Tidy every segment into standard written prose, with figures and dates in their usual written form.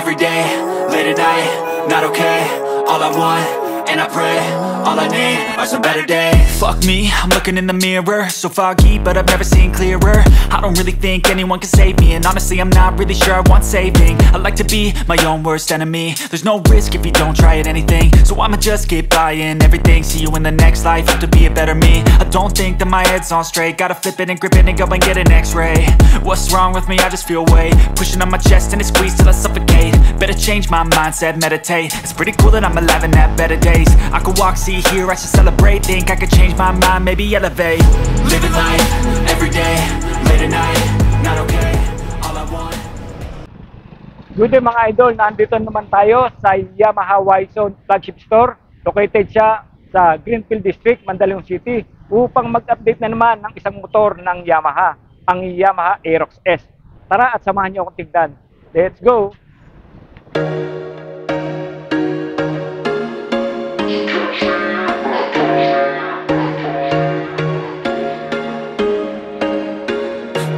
every day, late at night, not okay. All I want, and I pray, all I need are some better days. Fuck me, I'm looking in the mirror, so foggy, but I've never seen clearer. I don't really think anyone can save me, and honestly I'm not really sure I want saving. I like to be my own worst enemy. There's no risk if you don't try at anything, so I'ma just keep buying everything. See you in the next life, have to be a better me. I don't think that my head's on straight, gotta flip it and grip it and go and get an x-ray. What's wrong with me? I just feel weight pushing on my chest and it squeezes till I suffocate. Better change my mindset, meditate. It's pretty cool that I'm alive and have better days. I could walk, see, hear, I should celebrate. Think I could change my mind, maybe elevate. Living life, everyday, late at night, not okay. All I want. Good day mga idol, nandito naman tayo sa Yamaha Y-Zone flagship store. Located siya sa Greenfield District, Mandaluyong City, upang mag-update na naman ng isang motor ng Yamaha, ang Yamaha Aerox S. Tara at samahan niyo akong tignan. Let's go!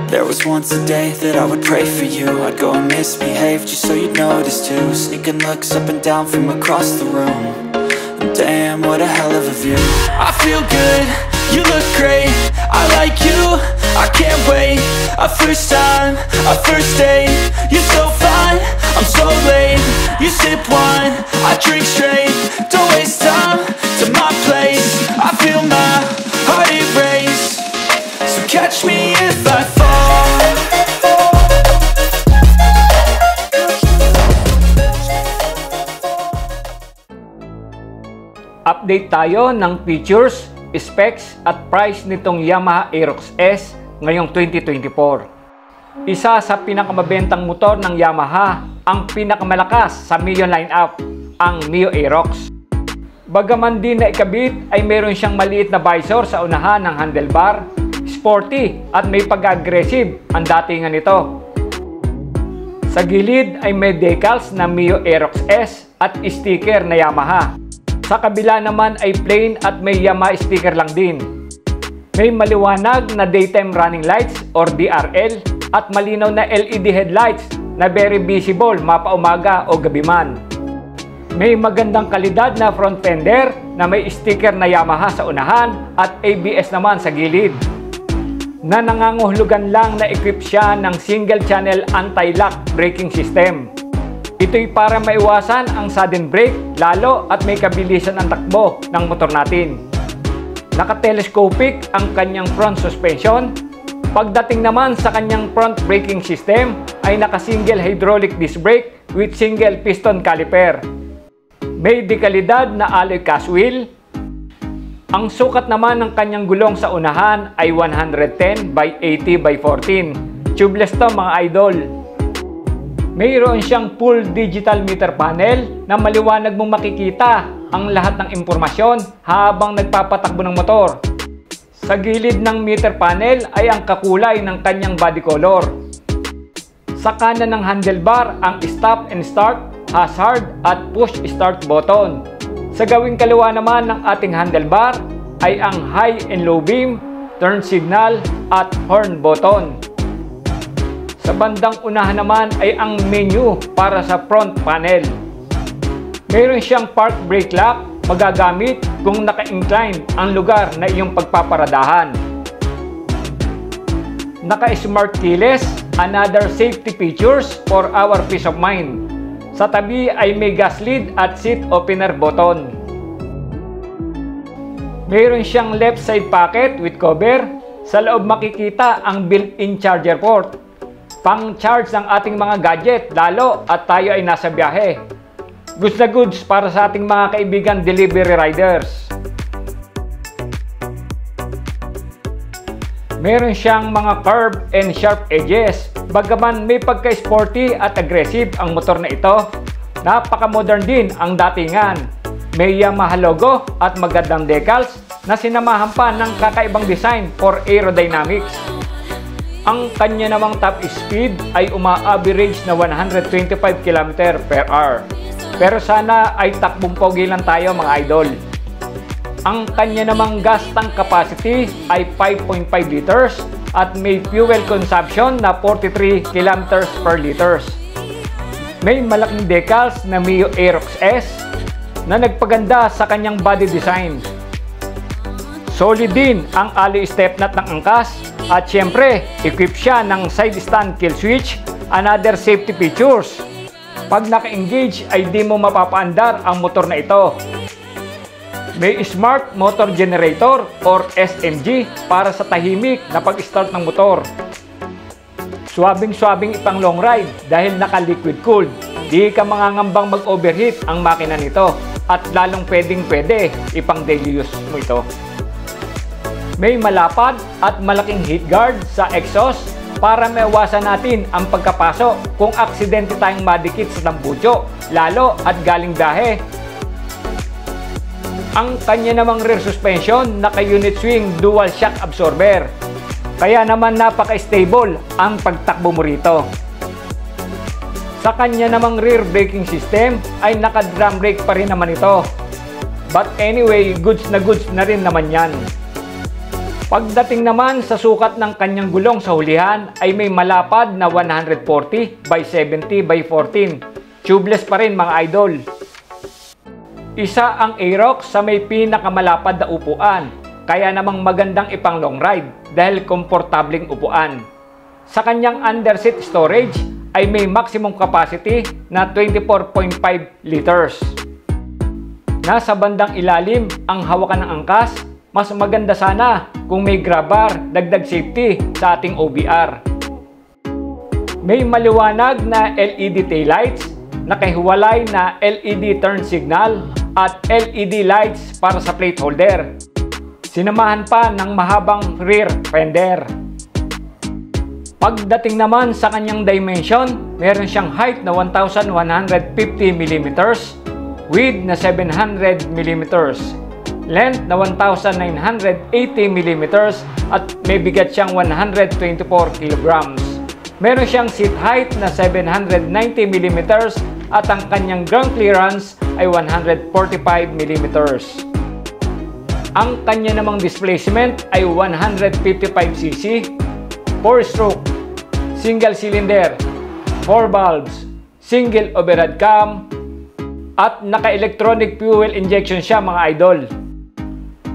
There was once a day that I would pray for you. I'd go and misbehave just so you'd notice too. Sneaking looks up and down from across the room. And damn, what a hell of a view. I feel good, you look great, I like you, I can't wait. A first time, a first date. You're so fine, I'm so late. You sip wine, I drink straight. Don't waste time to my place. I feel my heart erase. So catch me if I fall. Update tayo ng features, specs at price nitong Yamaha Aerox S ngayong 2024. Isa sa pinakamabentang motor ng Yamaha, ang pinakamalakas sa Mio lineup, ang Mio Aerox. Bagaman din na ikabit ay meron siyang maliit na visor sa unahan ng handlebar, sporty at may pag-aggressive ang datingan nito. Sa gilid ay may decals na Mio Aerox S at sticker na Yamaha. Sa kabila naman ay plain at may Yamaha sticker lang din. May maliwanag na daytime running lights or DRL at malinaw na LED headlights na very visible mapaumaga o gabi man. May magandang kalidad na front fender na may sticker na Yamaha sa unahan at ABS naman sa gilid. Na nangangahulugan lang na equip siya ng single channel anti-lock braking system. Ito'y para maiwasan ang sudden brake lalo at may kabilisan ang takbo ng motor natin. Naka-telescopic ang kanyang front suspension. Pagdating naman sa kanyang front braking system ay naka-single hydraulic disc brake with single piston caliper. May dekalidad na alloy cast wheel. Ang sukat naman ng kanyang gulong sa unahan ay 110 by 80 by 14. Tubeless to mga idol. Mayroon siyang full digital meter panel na maliwanag mong makikita ang lahat ng impormasyon habang nagpapatakbo ng motor. Sa gilid ng meter panel ay ang kakulay ng kanyang body color. Sa kanan ng handlebar ang stop and start, hazard at push start button. Sa gawing kaliwa naman ng ating handlebar ay ang high and low beam, turn signal at horn button. Sa bandang unahan naman ay ang menu para sa front panel. Mayroon siyang park brake lock, magagamit kung naka-incline ang lugar na iyong pagpaparadahan. Naka-smart keyless, another safety features for our peace of mind. Sa tabi ay may gas lid at seat opener button. Mayroon siyang left side pocket with cover. Sa loob makikita ang built-in charger port. Pang-charge ng ating mga gadget lalo at tayo ay nasa biyahe. Goods na goods para sa ating mga kaibigan delivery riders. Meron siyang mga curved and sharp edges. Bagaman may pagka-sporty at aggressive ang motor na ito, napaka-modern din ang datingan. May Yamaha logo at magandang decals na sinamahan pa ng kakaibang design for aerodynamics. Ang kanya namang top speed ay uma-average na 125 km/h. Pero sana ay takbong pogi lang tayo mga idol. Ang kanya namang gas tank capacity ay 5.5 liters at may fuel consumption na 43 km/L. May malaking decals na Mio Aerox S na nagpaganda sa kanyang body design. Solid din ang alloy step nut ng angkas at syempre, equip siya ng side stand kill switch, another safety features. Pag naka-engage ay di mo mapapaandar ang motor na ito. May Smart Motor Generator or SMG para sa tahimik na pag-start ng motor. Swabing-swabing ipang long ride dahil naka-liquid cooled. Di ka mangangambang mag-overheat ang makina nito at lalong pwedeng-pwede ipang daily use mo ito. May malapad at malaking heat guard sa exhaust para maiwasan natin ang pagkapaso kung aksidente tayong madikit sa tambutso, lalo at galing dahe. Ang kanya namang rear suspension, naka-unit swing dual shock absorber. Kaya naman napaka-stable ang pagtakbo mo rito. Sa kanya namang rear braking system ay naka-drum brake pa rin naman ito. But anyway, goods na rin naman yan. Pagdating naman sa sukat ng kanyang gulong sa hulihan ay may malapad na 140 by 70 by 14. Tubeless pa rin mga idol. Isa ang Aerox sa may pinakamalapad na upuan, kaya namang magandang ipang long ride dahil komportabling upuan. Sa kanyang underseat storage ay may maximum capacity na 24.5 liters. Nasa bandang ilalim ang hawakan ng angkas, mas maganda sana kung may grab bar, dagdag safety sa ating OBR. May maliwanag na LED taillights, nakahiwalay na LED turn signal at LED lights para sa plate holder. Sinamahan pa ng mahabang rear fender. Pagdating naman sa kanyang dimension, meron siyang height na 1,150 mm width na 700 mm, length na 1,980 mm at may bigat siyang 124 kg. Meron siyang seat height na 790 mm at ang kanyang ground clearance ay 145 mm. Ang kanya namang displacement ay 155cc, 4-stroke, single cylinder, 4 valves, single overhead cam, at naka-electronic fuel injection siya mga idol.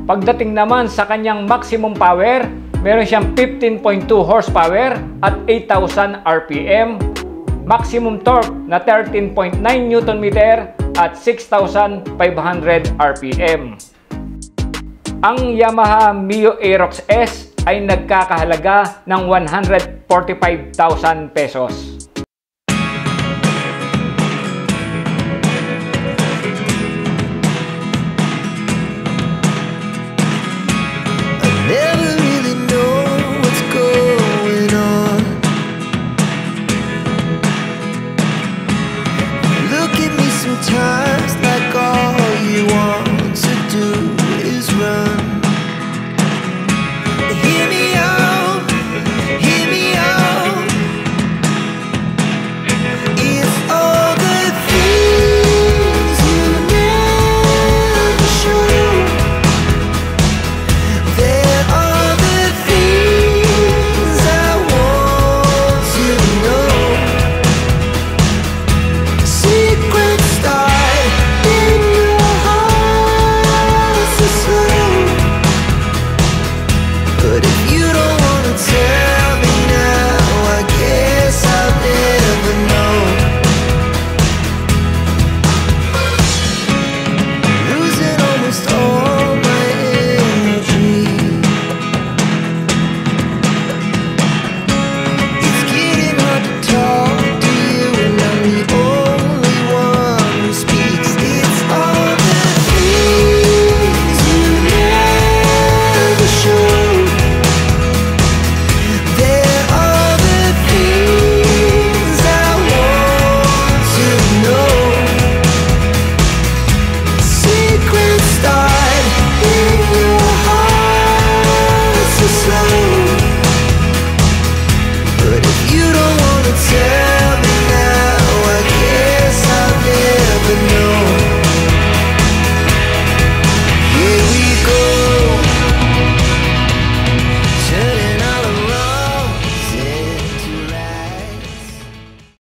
Pagdating naman sa kanyang maximum power, meron siyang 15.2 horsepower at 8,000 RPM, maximum torque na 13.9 Nm at 6,500 RPM. Ang Yamaha Mio Aerox S ay nagkakahalaga ng 145,000 pesos.